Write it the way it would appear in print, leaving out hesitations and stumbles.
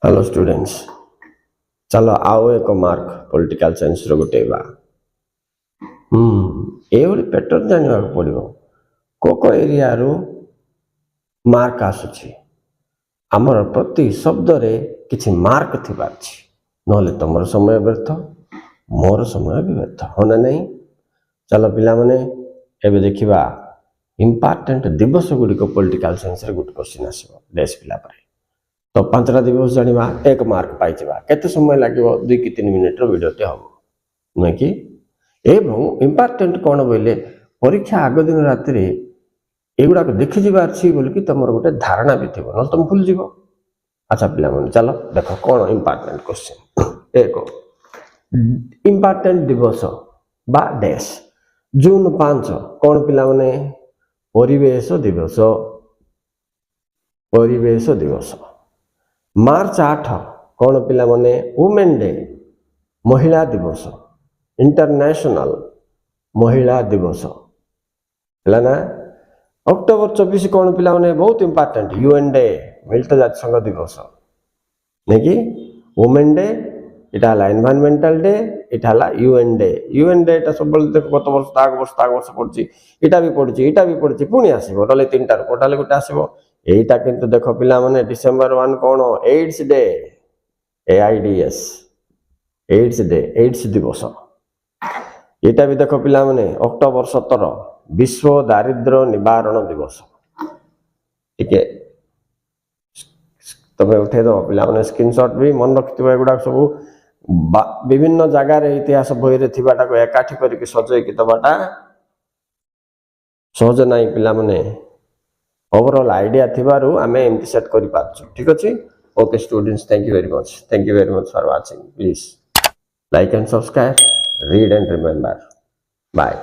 Hello students, चलो आओ एक मार्क पॉलिटिकल साइंस रो गोटेबा। एवरी पैटर्न जानिबा पड़िबो को एरिया रो मार्क आसुची। आमर प्रति शब्द रे किछि मार्क थिबार छी, नहले तमर समय व्यर्थ मोर समय भी व्यर्थ होना नहीं। चलो पिला माने एबे देखिबा इंपोर्टेंट दिवस गुडी को पॉलिटिकल साइंस रे गुड क्वेश्चन आसीबो देश पिला परे। तो 5टा दिवस जानिबा 1 मार्क पाइजिबा। केते समय लागिबो 2 कि 3 मिनिट रो वीडियो ते हबो नुहे कि। एवं इंपोर्टेंट कोन बोले परीक्षा आग दिन राति रे एगुडा को देखि जिबार छी बोल कि तमर गोटे धारणा भी थिबो, न तुम भूल जिवो। अच्छा पिला माने चलो देखो कोन इंपोर्टेंट क्वेश्चन। एक इंपोर्टेंट दिवस बा देश जून 5 कोन पिला माने परिवेश दिवस। परिवेश दिवस। मार्च 8 कौन पिला माने वुमेन डे महिला दिवस, इंटरनेशनल महिला दिवस है ना। अक्टोबर 24 कौन पिला माने बहुत इंपोर्टेंट यूएन डे मिलित जातिसंघ दिवस नहीं कि। वुमेन डे इटा हला एनवायरमेंटल डे, इटा हला यूएन डे। यूएन डे इटा सब देख गत वर्ष ताग वर्ष पड़ची, इटा भी पड़ची पुणी आसीबो टले 3टा टोटाल गोटे आसीबो। एटा किंतु देखो पिला माने डिसेंबर 1 कोन AIDS day, AIDS AIDS day, AIDS दिवस। एटा भी देखो पिला माने अक्टोबर 17 विश्व दारिद्र्य निवारण दिवस। ठीक है, तबे उठे दो पिला माने स्क्रीनशॉट भी मन रखिथिबो। एगुडा सब विभिन्न जगह रे इतिहास बही रे थिबाटा को एकाठी करके सजै कि दबाटा सहज नाही पिला माने। ओवरऑल आइडिया थिबारु आमे एमती सेट करि पाछु। ठीक अछि। Okay students, thank you very much for watching. Please like and subscribe, read and remember. Bye.